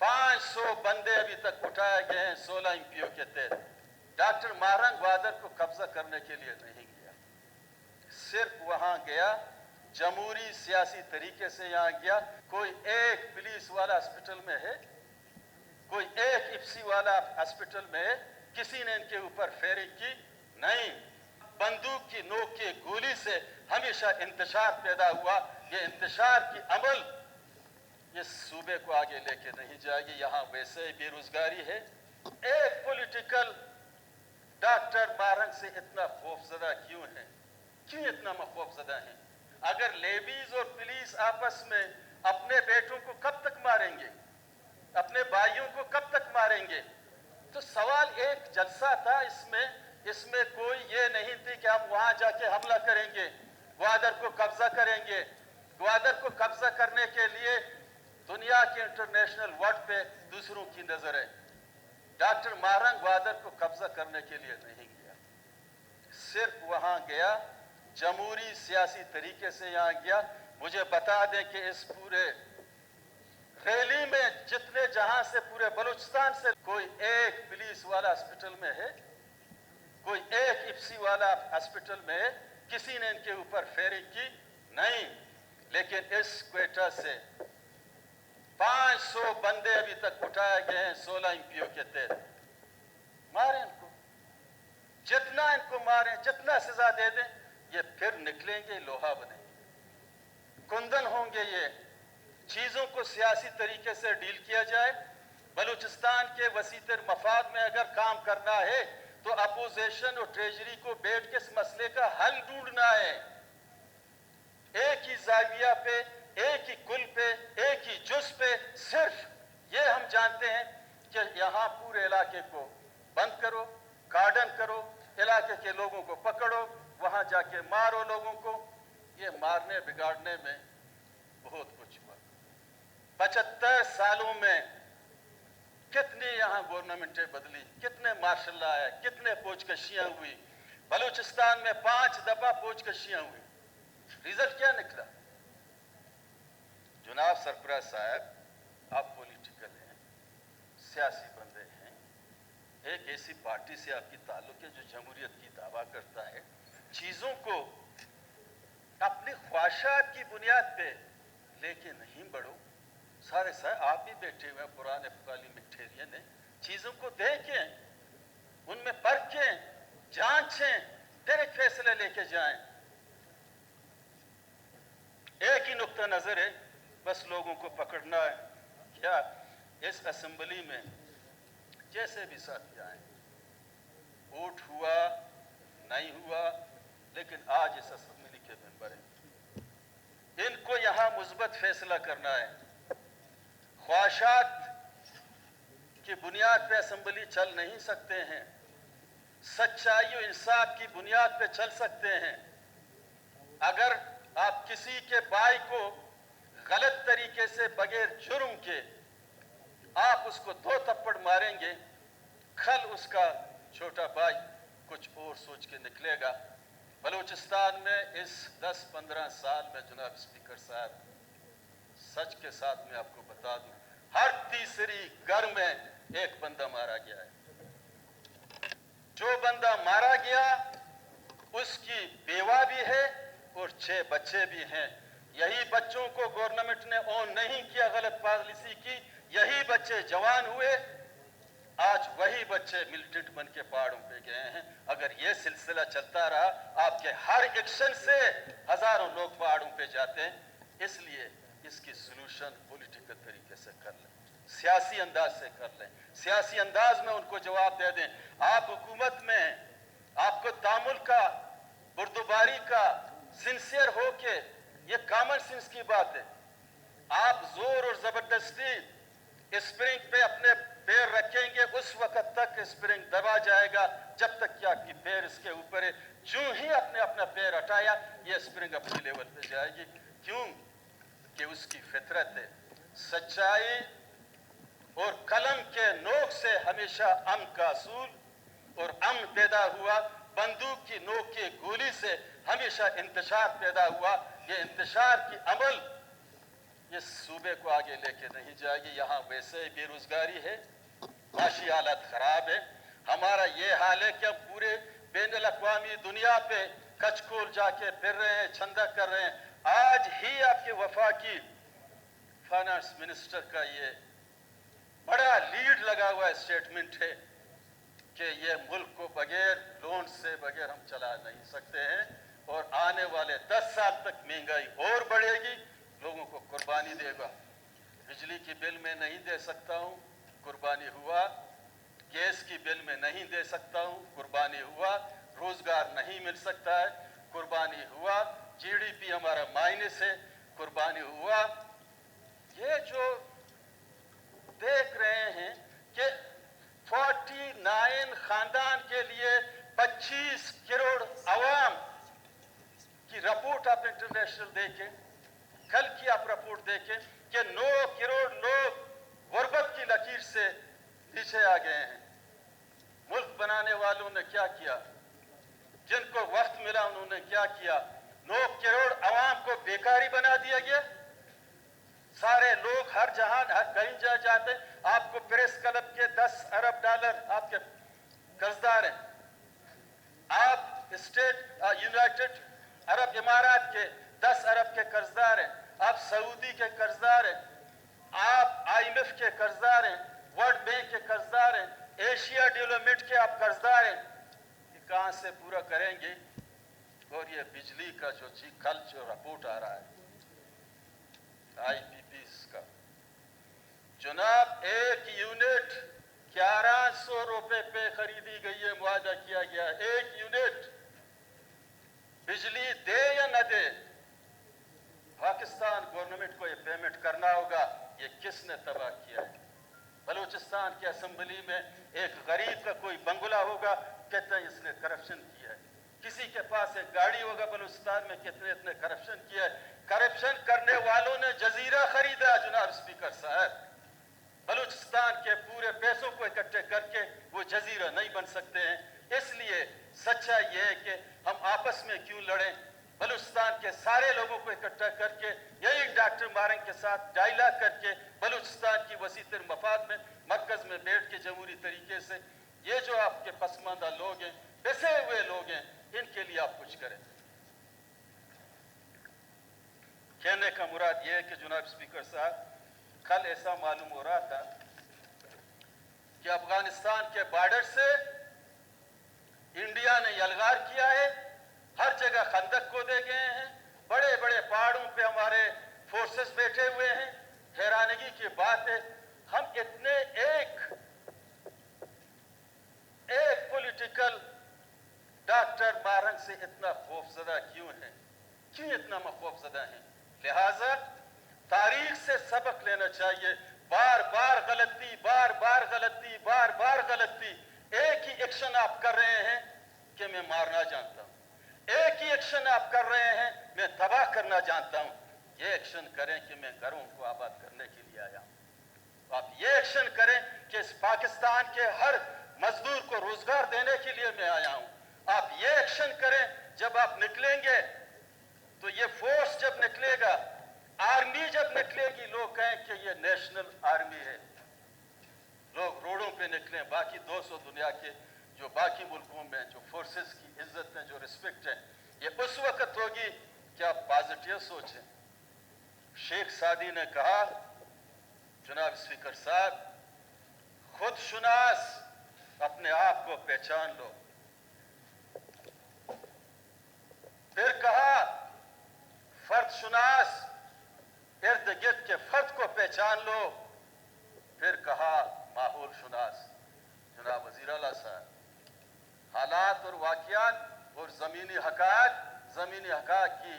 500 बंदे अभी तक उठाए गए हैं 16 एमपीओ के तहत। डॉक्टर मारंग ग्वादर को कब्जा करने के लिए नहीं गया, सिर्फ वहां गया जमहूरी सियासी तरीके से यहाँ गया। कोई एक पुलिस वाला हॉस्पिटल में है, कोई एक इफ्सी वाला हॉस्पिटल में है, किसी ने इनके ऊपर फायरिंग की नहीं। बंदूक की नोक की गोली से हमेशा इंतशार पैदा हुआ। ये इंतशार की अमल ये सूबे को आगे लेके नहीं जाएगी। यहाँ वैसे ही बेरोजगारी है। एक पॉलिटिकल डॉक्टर मारंग से इतना खौफजदा क्यों है? क्यों इतना खौफजदा है? अगर लेडीज और पुलिस आपस में अपने बेटों को कब तक मारेंगे, अपने भाइयों को कब तक मारेंगे? तो सवाल एक जलसा था, इसमें कोई ये नहीं थी कि हम वहां जाके हमला करेंगे, ग्वादर को कब्जा करेंगे। ग्वादर को कब्जा करने के लिए दुनिया के इंटरनेशनल वर्ल्ड पे दूसरों की नजर है। डॉक्टर मारंग ग्वादर को कब्जा करने के लिए नहीं गया, सिर्फ वहां गया जमहूरी सियासी तरीके से यहाँ गया। मुझे बता दें कि इस पूरे रैली में जितने जहां से पूरे बलूचिस्तान से कोई एक पुलिस वाला हॉस्पिटल में है, कोई एक इफ्सी वाला हॉस्पिटल में है, किसी ने इनके ऊपर फायरिंग की नहीं। लेकिन इस क्वेटा से 500 बंदे अभी तक उठाए गए हैं 16 एमपीओ के तहत। मारे इनको, जितना इनको मारे, जितना सजा दे दें, ये फिर निकलेंगे, लोहा बनेंगे, कुंदन होंगे। ये चीजों को सियासी तरीके से डील किया जाए। बलूचिस्तान के वसीतर मफाद में अगर काम करना है तो अपोजिशन और ट्रेजरी को बैठ के इस मसले का हल ढूंढना है। एक ही जाविया पे, एक ही कुल पे, एक ही जुज पे, सिर्फ ये हम जानते हैं कि यहाँ पूरे इलाके को बंद करो, कार्डन करो, इलाके के लोगों को पकड़ो, वहां जाके मारो लोगों को। ये मारने बिगाड़ने में बहुत कुछ हुआ। 75 सालों में कितनी यहाँ गवर्नमेंटें बदली, कितने मार्शल आए, कितने पोजकशियां हुई। बलूचिस्तान में 5 दफा पोजकशियां हुई। रिजल्ट क्या निकला? जनाब सरफराज साहब, आप पॉलिटिकल हैं, सियासी बंदे हैं, एक ऐसी पार्टी से आपकी ताल्लुक है जो जमहूरियत की दावा करता है। चीजों को अपनी ख्वाहिशात की बुनियाद पे लेके नहीं बढ़ो। सारे आप भी बैठे हुए हैं पुराने पार्लियामेंटेरियन हैं, चीजों को देखें, उनमें परखें, जांचें, डायरेक्ट फैसले लेके जाएं। एक ही नुक्ता नजर है, बस लोगों को पकड़ना है। क्या इस असेंबली में जैसे भी साथी आए, वोट हुआ नहीं हुआ, लेकिन आज इस असेंबली के मेंबर हैं, इनको यहां मुस्बत फैसला करना है। ख्वाहिशात की बुनियाद पे असेंबली चल नहीं सकते हैं, सच्चाई और इंसाफ की बुनियाद पे चल सकते हैं। अगर आप किसी के भाई को गलत तरीके से बगैर जुर्म के आप उसको 2 थप्पड़ मारेंगे, कल उसका छोटा भाई कुछ और सोच के निकलेगा। बलूचिस्तान में इस 10-15 साल में जनाब स्पीकर साहब, सच के साथ मैं आपको बता दूं, हर तीसरी घर में एक बंदा मारा गया है। जो बंदा मारा गया उसकी बेवा भी है और 6 बच्चे भी हैं। यही बच्चों को गवर्नमेंट ने ऑन नहीं किया, गलत पॉलिसी की, यही बच्चे जवान हुए। आज वही बच्चे मिलिटेंट बन के पहाड़ों पे गए हैं। अगर ये सिलसिला चलता रहा, आपके हर एक्शन से हजारों लोग पहाड़ों पे जाते हैं। इसलिए इसकी सोल्यूशन पॉलिटिकल तरीके से कर लें, सियासी अंदाज से कर लें, सियासी अंदाज में उनको जवाब दे दें। आप हुकूमत में, आपको तामुल का, बुर्दबारी का, सिंसियर हो के, ये कॉमन सेंस की बात है। आप जोर और जबरदस्ती स्प्रिंग पे अपने पैर रखेंगे, उस वक्त तक स्प्रिंग दबा जाएगा जब तक कि आपकी पैर इसके ऊपर है। जो ही आपने अपना पैर हटाया, ये स्प्रिंग अपनी लेवल पे जाएगी। क्यों? कि उसकी फितरत है। सच्चाई और कलम के नोक से हमेशा अमन का असूल और अमन पैदा हुआ। बंदूक की नोक की गोली से हमेशा इंतशार पैदा हुआ। ये इंतशार की अमल इस सूबे को आगे लेके नहीं जाएगी। यहाँ वैसे ही बेरोजगारी है, माशी हालत खराब है। हमारा ये हाल है कि हम पूरे बैनुल अक़वामी दुनिया पे कचकोल जाके फिर रहे हैं, चंदा कर रहे हैं। आज ही आपके वफाकी फाइनेंस मिनिस्टर का ये बड़ा लीड लगा हुआ स्टेटमेंट है कि ये मुल्क को बगैर लोन से बगैर हम चला नहीं सकते हैं और आने वाले 10 साल तक महंगाई और बढ़ेगी, लोगों को कुर्बानी देगा। बिजली की बिल में नहीं दे सकता हूँ, कुर्बानी हुआ। गैस की बिल में नहीं दे सकता हूँ, कुर्बानी हुआ। रोजगार नहीं मिल सकता है, कुर्बानी हुआ। जीडीपी हमारा माइनस है, कुर्बानी हुआ। ये जो देख रहे हैं कि 49 खानदान के लिए 25 करोड़ अवाम की रिपोर्ट आप इंटरनेशनल देखें, कल की आप रिपोर्ट देखें कि 9 करोड़ लोग गुर्बत की लकीर से पीछे आ गए हैं। मुल्क बनाने वालों ने क्या किया? जिनको वक्त मिला उन्होंने क्या किया? 9 करोड़ अवाम को बेकारी बना दिया गया। सारे लोग हर जहां कहीं जा जाते, आपको प्रेस क्लब के 10 अरब डॉलर आपके कर्जदार हैं। आप यूनाइटेड अरब इमारात के 10 अरब के कर्जदार हैं। आप सऊदी के कर्जदार हैं। आप IMF के कर्जदार हैं, वर्ल्ड बैंक के कर्जदार हैं, एशिया डेवलपमेंट के आप कर्जदार हैं। ये कहां से पूरा करेंगे? और ये बिजली का जो कल जो रिपोर्ट आ रहा है IPPs का, जनाब, एक यूनिट 1100 रुपए पे खरीदी गई है, मुआवजा किया गया। एक यूनिट बिजली दे या न दे, पाकिस्तान गवर्नमेंट को ये पेमेंट करना होगा। ये किसने तबाह किया है? बलूचिस्तान की असेंबली में एक गरीब का कोई बंगला होगा, कहते हैं इसने करप्शन किया है। किसी के पास एक गाड़ी होगा बलूचिस्तान में, कितने इतने करप्शन किया है। करप्शन करने वालों ने जजीरा खरीदा। जनाब स्पीकर साहब, बलूचिस्तान के पूरे पैसों को इकट्ठे करके वो जजीरा नहीं बन सकते हैं। इसलिए सच्चाई ये है कि हम आपस में क्यों लड़ें? बलूचिस्तान के सारे लोगों को इकट्ठा करके यही डॉक्टर मारंग के साथ डायलॉग करके बलूचिस्तान की वसीतर मफाद में मरकज में बैठ के जमहूरी तरीके से ये जो आपके पसमानदा लोग हैं, पिसे हुए लोग हैं, इनके लिए आप कुछ करें। कहने का मुराद यह है कि जनाब स्पीकर साहब, कल ऐसा मालूम हो रहा था कि अफगानिस्तान के बॉर्डर से इंडिया ने यलगार किया है। हर जगह खंदक खोदे गए हैं, बड़े बड़े पहाड़ों पे हमारे फोर्सेस बैठे हुए हैं। हैरानगी की बात है, हम इतने एक पॉलिटिकल डॉक्टर मारंग से इतना खौफजदा क्यों है? क्यों इतना खौफजदा है? लिहाजा तारीख से सबक लेना चाहिए। बार बार गलती, बार बार गलती, बार बार गलती। एक ही एक्शन आप कर रहे हैं कि मैं मारना जानता हूं, एक ही एक्शन आप कर रहे हैं मैं तबाह करना जानता हूं। ये एक्शन करें कि मैं घरों को आबाद करने के लिए आया हूं। आप ये एक्शन करें कि इस पाकिस्तान के हर मजदूर को रोजगार देने के लिए मैं आया हूं। आप ये एक्शन करें, जब आप निकलेंगे तो ये फोर्स जब निकलेगा, आर्मी जब निकलेगी, लोग कहें कि ये नेशनल आर्मी है। लोग रोडों पे निकलें। बाकी 200 दुनिया के जो बाकी मुल्कों में जो फोर्सेस की इज्जत है, जो रिस्पेक्ट है, ये उस वक्त होगी कि आप पॉजिटिव सोचें। शेख सादी ने कहा, जनाब स्पीकर साहब, खुद शुनास, अपने आप को पहचान लो। फिर कहा फर्द शुनास, इर्द गिर्द के फर्द को पहचान लो। फिर कहा माहौल शुनास। जनाब वजीर आला साहब, हालात और वाक़ियात और ज़मीनी हक़ाइक़ की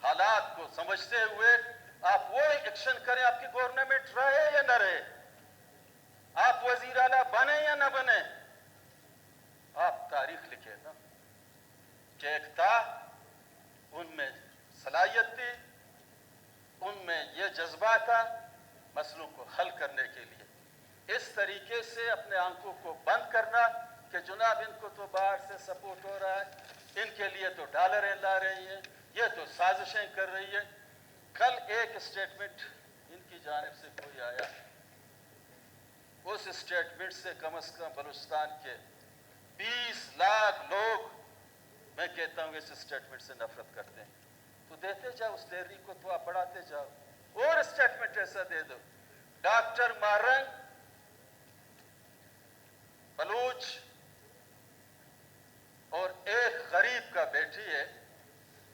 हालात को समझते हुए आप वो एक्शन करें। आपकी गवर्नमेंट रहे या न रहे, आप वजीर आला बने या न बने, आप तारीख लिखे ना कि एक था, उनमें सलाहियत थी, उनमें यह जज्बा था मसलों को हल करने के लिए। इस तरीके से अपने आंखों को बंद करना कि जनाब इनको तो बाहर से सपोर्ट हो रहा है, इनके लिए तो डॉलरें ला रही हैं, ये तो साजिशें कर रही है। कल एक स्टेटमेंट जानिब से कोई आया, उस स्टेटमेंट से कम बलूचिस्तान के 20 लाख लोग, मैं कहता हूँ, इस स्टेटमेंट से नफरत करते हैं। तो देते जाओ उस तहरीक को, तो आप बढ़ाते जाओ, और स्टेटमेंट ऐसा दे दो। डॉक्टर मारंग बलूच और एक गरीब का बेटी है,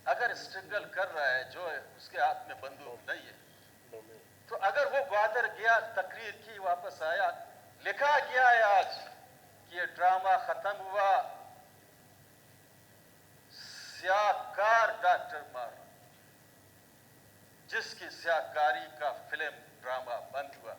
अगर स्ट्रगल कर रहा है, जो है उसके हाथ में बंदूक नहीं है, तो अगर वो ग्वादर गया, तकरीर की, वापस आया, लिखा गया है आज कि ये ड्रामा खत्म हुआ, स्याहकार डॉक्टर मारंग, जिसकी स्याहकारी का फिल्म ड्रामा बंद हुआ।